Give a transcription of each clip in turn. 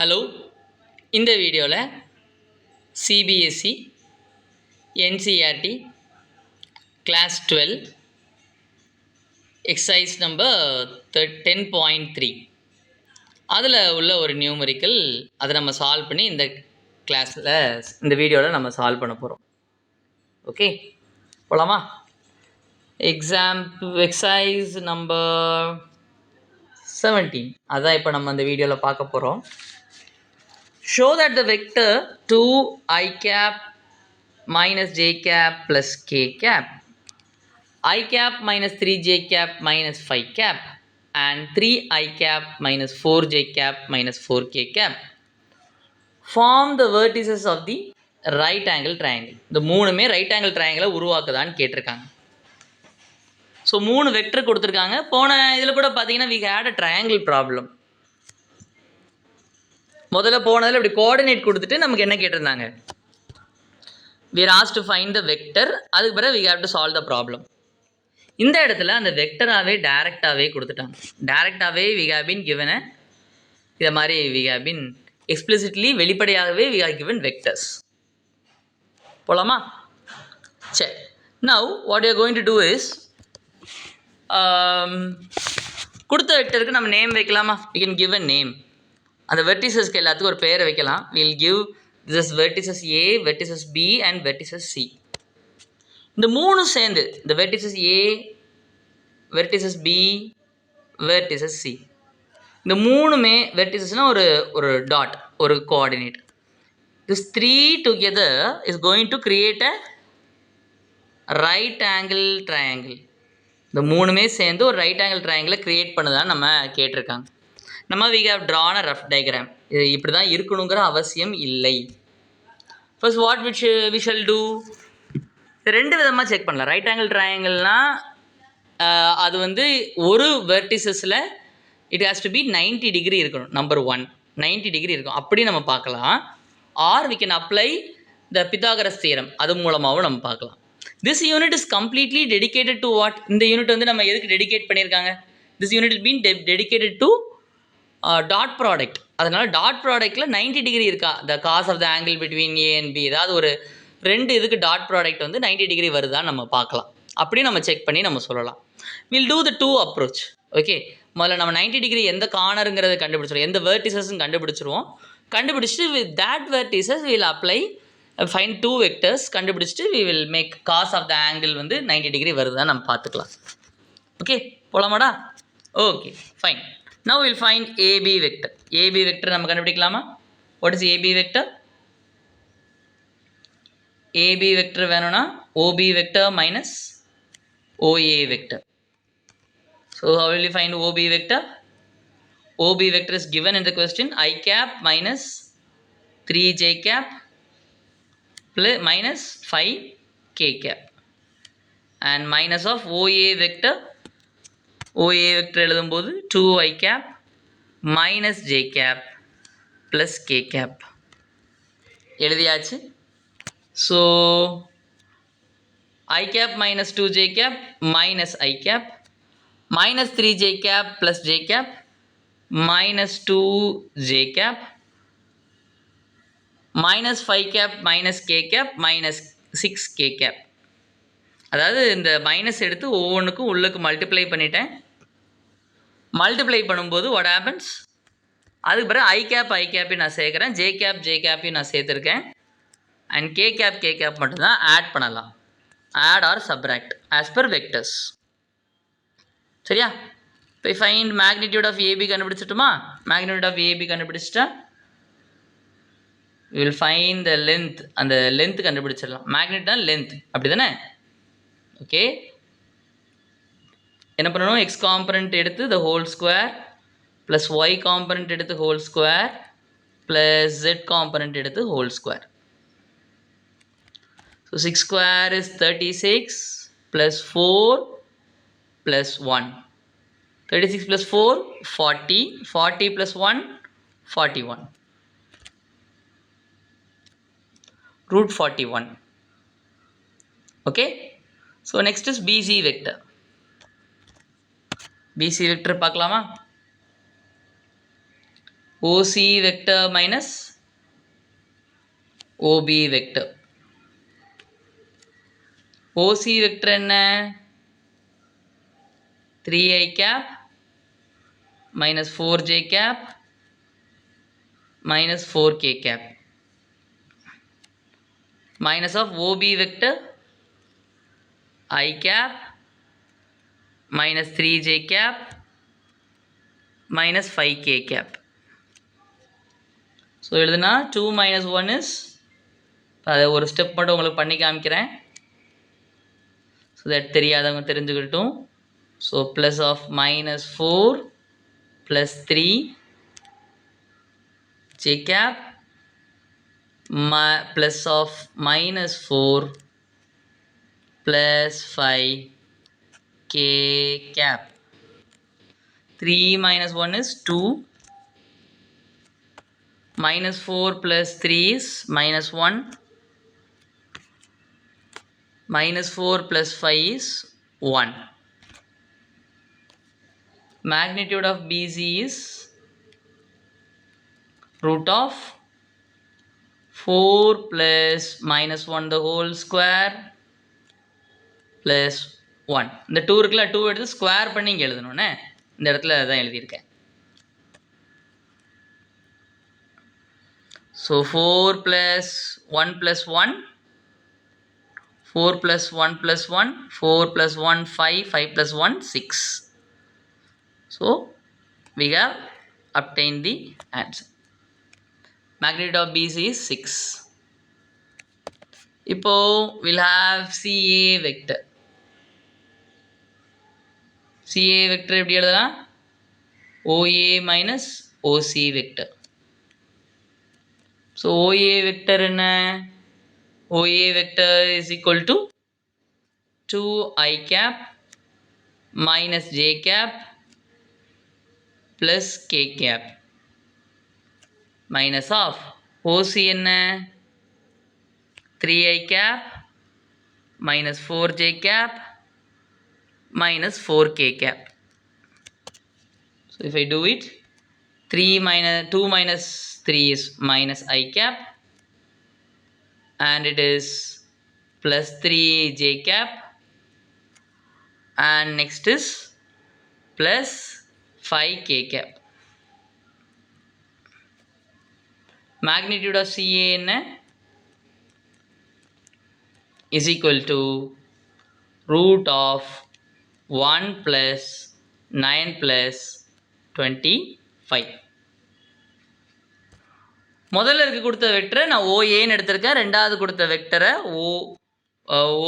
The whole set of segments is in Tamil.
ஹலோ, இந்த வீடியோவில் CBSE NCERT class 12 exercise number 10.3 அதில் உள்ள ஒரு நியூமரிக்கல் அதை நம்ம சால்வ் பண்ணி இந்த கிளாஸில் இந்த வீடியோவில் நம்ம சால்வ் பண்ண போகிறோம். ஓகே, போகலாமா? எக்ஸசைஸ் நம்பர் 17 அதான் இப்போ நம்ம அந்த வீடியோவில் பார்க்க போகிறோம். Show that the vector 2 I cap minus j cap plus k cap, I cap minus 3 j cap minus 5 cap and 3 I cap minus 4 j cap minus 4 k cap form the vertices of the right angle triangle. இந்த மூணுமே ரைட் ஆங்கிள் ட்ரையாங்கிளை உருவாக்குதான்னு கேட்டிருக்காங்க. ஸோ 3 வெக்டர் கொடுத்துருக்காங்க. போன இதில் கூட பார்த்தீங்கன்னா we had a triangle problem. முதல்ல போனதில் இப்படி கோஆர்டினேட் கொடுத்துட்டு நமக்கு என்ன கேட்டிருந்தாங்க, we are asked to find the vector, அதுக்கு பிறகு we have to solve the problem. இந்த இடத்துல அந்த வெக்டராகவே டைரெக்டாகவே கொடுத்துட்டாங்க. டைரெக்டாகவே we have been given இதை மாதிரி we have been explicitly வெளிப்படையாகவே we are given vectors. போகலாமா? சரி, now what you are going to do is கொடுத்த வெக்டருக்கு நம்ம நேம் வைக்கலாமா? we can give a name. அந்த வெர்டிசஸ்க்கு எல்லாத்துக்கும் ஒரு பேரை வைக்கலாம். Will give this vertices A, vertices B and vertices C. இந்த மூணு சேர்ந்து இந்த vertices A, vertices B, vertices C, இந்த மூணுமே வெர்டிசஸ்னால் ஒரு டாட், ஒரு coordinate. This 3 together is going to create a right angle triangle. இந்த மூணுமே சேர்ந்து ஒரு ரைட் ஆங்கிள் ட்ரையாங்கிளை க்ரியேட் பண்ணுதான்னு நம்ம கேட்டிருக்காங்க. நம்ம we have drawn a rough diagram. இது இப்படி தான் இருக்கணுங்கிற அவசியம் இல்லை. First what we shall do, ரெண்டு விதமாக செக் பண்ணலாம். ரைட் ஆங்கிள் ட்ரையாங்கிள்னால் அது வந்து ஒரு வெர்டிசஸில் it has to be 90 degree இருக்கணும். நம்பர் 1 90 டிகிரி இருக்கும், அப்படி நம்ம பார்க்கலாம். Or we can apply the Pythagoras theorem, அது மூலமாகவும் நம்ம பார்க்கலாம். This unit is completely dedicated to what? இந்த யூனிட் வந்து நம்ம எதுக்கு டெடிகேட் பண்ணியிருக்காங்க? This unit is been dedicated to dot product. அதனால் டாட் ப்ராடக்டில் 90 டிகிரி இருக்கா, the cos of the angle between A and B, ஏதாவது ஒரு ரெண்டு இதுக்கு டாட் ப்ராடக்ட் வந்து 90 டிகிரி வருதான்னு நம்ம பார்க்கலாம். அப்படி நம்ம செக் பண்ணி நம்ம சொல்லலாம். Will do the 2 approach. Okay, முதல்ல நம்ம 90 டிகிரி எந்த கார்னருங்கிறத கண்டுபிடிச்சிருவோம், எந்த வெர்டிசஸும் கண்டுபிடிச்சிருவோம். கண்டுபிடிச்சிட்டு with that vertices will apply find 2 vectors. கண்டுபிடிச்சிட்டு we will make cos of the angle வந்து 90 டிகிரி வருதான்னு நம்ம பார்த்துக்கலாம். ஓகே, போகலாமாடா? Okay, fine. Now we will find AB vector. AB vector நம்ம கண்டுபிடிக்கலாமா? What is AB vector? AB vector வேணும்னா OB vector minus OA vector. So how will you find OB vector? OB vector is given in the question, I cap minus 3j cap plus minus 5k cap and minus of OA vector. OA vector எழுதும்போது 2i cap minus j cap plus k cap எழுதியாச்சு. So I cap minus 2j cap minus I cap minus 3j cap plus j cap minus 2j cap minus 5 cap minus k cap minus 6k cap. அதாவது இந்த மைனஸ் எடுத்து ஒவ்வொன்றுக்கும் உள்ளுக்கு மல்டிப்ளை பண்ணிட்டேன். மல்டிப்ளை பண்ணும்போது வாட் ஹேப்பன்ஸ், அதுக்கு பிறகு ஐ கேப்பையும் நான் சேர்க்குறேன், ஜே கேப்பையும் நான் சேர்த்துருக்கேன், அண்ட் கே கேப் மட்டும்தான் ஆட் பண்ணலாம். Add or subtract as per vectors. சரியா? இப்போ ஃபைண்ட் மேக்னிடியூட் ஆஃப் ஏபி கண்டுபிடிச்சிட்டுமா? மேக்னிடியூட் ஆஃப் ஏபி கண்டுபிடிச்சிட்டா வில் ஃபைண்ட் த லென்த். அந்த லென்த் கண்டுபிடிச்சிடலாம். மேக்னிட்னா லென்த், அப்படி தானே? ஓகே, என்ன பண்ணணும்? எக்ஸ் காம்பனண்ட் எடுத்து the whole square plus y component எடுத்து whole square plus z component எடுத்து whole square. So 6 square is 36 plus 4 plus 1. 36 plus 4 40, 40 plus 1 41, root 41. Okay, so next is BC vector. BC vector பார்க்கலாமா? OC vector minus OB vector. OC vector என்ன 3i cap minus 4j cap minus 4k cap. Minus of OB vector I cap minus 3j cap minus 5k cap. So எழுதுனா 2 minus 1 is, அதை ஒரு ஸ்டெப் மட்டும் உங்களுக்கு பண்ணி காமிக்கிறேன் ஸோ தட் தெரியாதவங்க தெரிஞ்சுக்கிட்டும். So plus of minus 4 plus 3 j cap plus of minus 4 plus 5 k cap. 3 minus 1 is 2. Minus 4 plus 3 is minus 1. Minus 4 plus 5 is 1. Magnitude of BC is root of 4 plus minus 1 the whole square plus 1. இந்த 2 இருக்குல்ல, 2 எடுத்து ஸ்கொயர் பண்ணி இங்கே எழுதணும்னே, இந்த இடத்துல தான் எழுதியிருக்கேன். So 4 plus 1 plus 1, 4 plus 1 plus 1, 4 plus 1 5, 5 plus 1 6. So we have obtained the answer. Magnitude of BC is 6. இப்போ we'll have CA vector. CA vector எப்படி எழுதலாம்? OA minus OC vector. So OA vector என்ன? OA vector is equal to 2i cap minus j cap plus k cap minus of OC என்ன? 3i cap minus 4j cap minus 4k cap. So if I do it, 2 minus 3 is minus I cap and it is plus 3j cap, and next is plus 5k cap. Magnitude of CA என்ன? Is equal to root of 1 plus 9 plus 25. முதல்ல இருக்க கொடுத்த வெக்டரை நான் ஓஏன்னு எடுத்திருக்கேன், ரெண்டாவது கொடுத்த வெக்டரை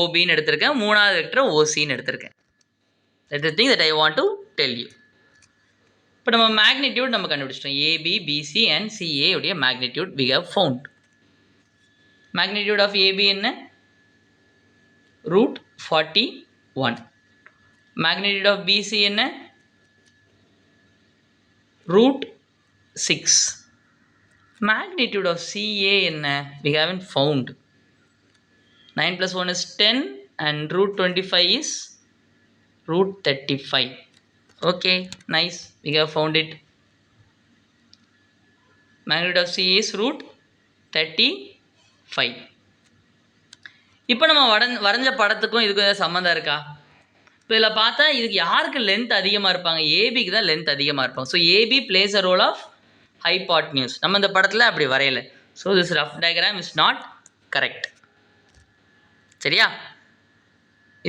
ஓபின்னு எடுத்திருக்கேன், மூணாவது வெக்டரை ஓசின்னு எடுத்திருக்கேன். That's the thing that I want to tell you. இப்போ நம்ம மேக்னிடியூட் நம்ம கண்டுபிடிச்சிட்டோம். ஏபி பிசி அண்ட் சிஏ உடைய magnitude we have found. Magnitude of AB என்ன? ரூட் 41. மேக்னிடியூட் ஆஃப் பிசி என்ன? ரூட் 6. Magnitude of CA என்ன? We haven't found. 9 plus 1 is 10 and root 25 is root 35. Okay, nice. We have found it. Magnitude of CA is root 35. இப்போ நம்ம வரைஞ்ச படத்துக்கும் இதுக்கும் சம்மந்தம் இருக்கா? இப்போ இதில் பார்த்தா இதுக்கு யாருக்கு லென்த் அதிகமாக இருப்பாங்க? ஏபிக்கு தான் லென்த் அதிகமாக இருப்பாங்க. So AB plays a role of hypotenuse. நம்ம இந்த படத்தில் அப்படி வரையலை. So this rough diagram is not correct. சரியா?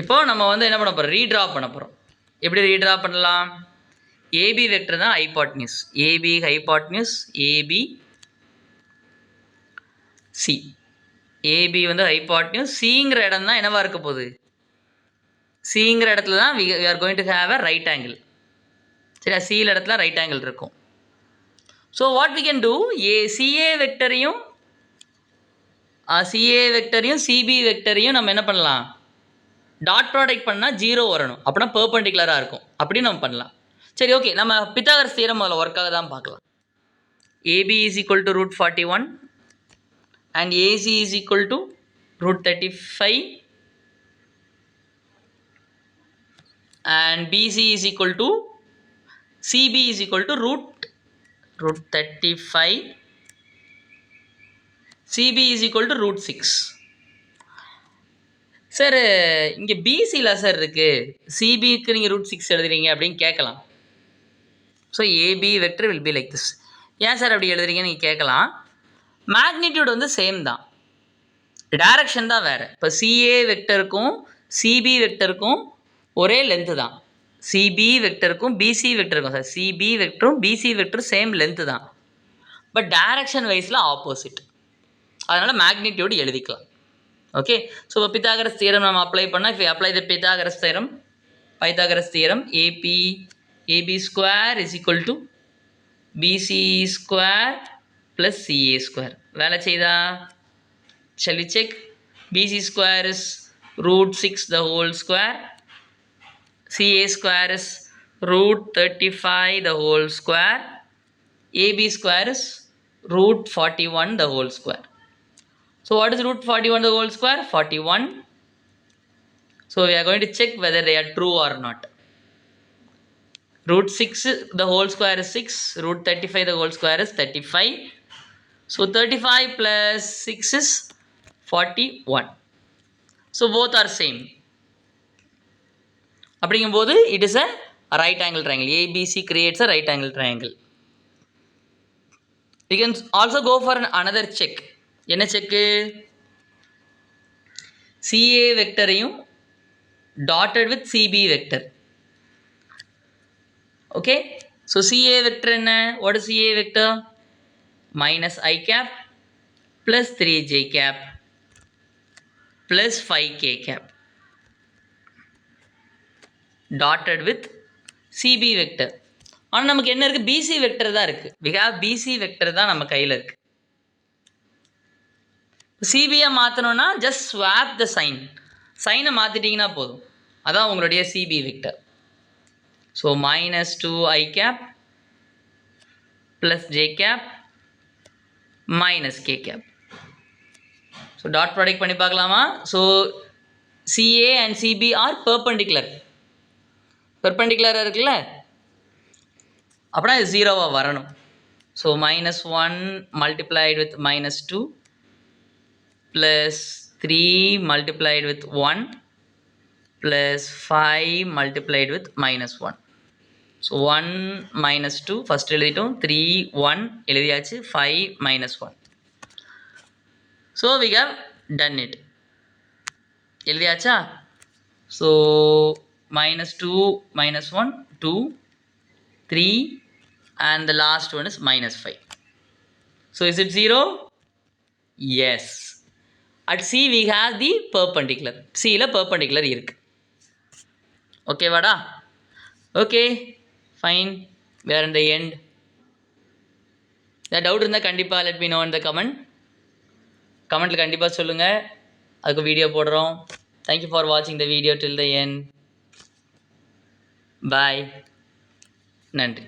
இப்போ நம்ம என்ன பண்ண போகிறோம்? ரீட்ரா பண்ண போகிறோம். எப்படி ரீட்ரா பண்ணலாம்? ஏபி வெக்டர் தான் hypotenuse. AB hypotenuse, AB C. AB hypotenuse, சிங்கிற இடம் தான் என்னவா இருக்க போகுது? சிங்கிற இடத்துல தான் we are going to have a right angle. சரியா? சியில் இடத்துல ரைட் ஆங்கிள் இருக்கும். So what we can do, CA வெக்டரையும் CB வெக்டரையும் நம்ம என்ன பண்ணலாம்? டாட் ப்ராடக்ட் பண்ணால் 0 வரணும், அப்படின்னா பெர்பெண்டிகுலராக இருக்கும், அப்படின்னு நம்ம பண்ணலாம். சரி, ஓகே. நம்ம பித்தாகரஸ் தியரம் முதல்ல ஒர்க்காக தான் பார்க்கலாம். AB is equal to root 41 and AC is equal to root 35 and BC is equal to CB is equal to root root 35. CB is equal to root 6. Sir இங்கே பிசியில் சார் இருக்குது, சிபிக்கு நீங்கள் ரூட் 6 எழுதுறீங்க அப்படின்னு கேட்கலாம். So AB vector will be like this. ஏன் சார் அப்படி எழுதுறீங்கன்னு நீங்கள் கேட்கலாம். மேக்னிடியூட் வந்து சேம் தான், டைரக்ஷன் தான் வேறு. இப்போ சிஏ வெக்டருக்கும் சிபி வெக்டருக்கும் ஒரே லென்த்து தான். சிபி வெக்டருக்கும் பிசி வெக்டருக்கும் சார், சிபி வெக்டரும் பிசி வெக்டரும் சேம் லென்த்து தான், பட் டைரக்ஷன் வைஸில் ஆப்போசிட். அதனால் மேக்னிடியூட் எழுதிக்கலாம். ஓகே, ஸோ இப்போ பித்தாகரஸ் தியரம் நம்ம அப்ளை பண்ணால், if you apply the Pythagoras theorem, AB square is equal to BC square plus CA square. வேலை செய்தா? Shall we check? BC square is root 6 the whole square. CA square is root 35 the whole square. AB square is root 41 the whole square. So what is root 41 the whole square? 41. So we are going to check whether they are true or not. Root 6 the whole square is 6. Root 35 the whole square is 35. So 35 plus 6 is 41. So both are same. அப்படிங்கும்போது it is a right angle triangle. ABC creates a right angle triangle. We can also go for another check. என்ன செக்கு? சிஏ வெக்டரையும் dotted with CB vector. Okay, so CA vector என்ன? What is CA vector? Minus i cap plus 3j cap plus 5k cap dotted with CB vector. ஆனால் நமக்கு என்ன இருக்குது? பிசி வெக்டர் தான் இருக்குது. வி ஹேவ் பிசி வெக்டர் தான் நம்ம கையில் இருக்குது. சிபியை மாற்றணும்னா ஜஸ்ட் ஸ்வாப் த சைனை மாற்றிட்டிங்கன்னா போதும். அதான் உங்களுடைய CB vector. So minus 2i cap plus j cap minus k cap. So dot product பண்ணி பார்க்கலாமா? So CA and CB are பெர்பெண்டிகுலராக இருக்குல்ல, அப்படின்னா இது 0வாக வரணும். So -1 multiplied with -2 plus 3 multiplied with 1 plus 5 multiplied with -1. So 1 minus 2 first எழுதிட்டோம், 3 1 எழுதியாச்சு, 5 -1. So we have done it. எழுதியாச்சா? So -2 -1 2 3 and the last one is -5. So is it 0? Yes. At C we have the perpendicular. C ல perpendicular இருக்கு. ஓகே வாடா? Okay fine, we are in the end. ஏதாவது டவுட் இருந்தால் கண்டிப்பாக let me know in the கமெண்ட்டில் கண்டிப்பாக சொல்லுங்கள், அதுக்கு வீடியோ போடுறோம். Thank you for watching the video till the end. Bye. நன்றி.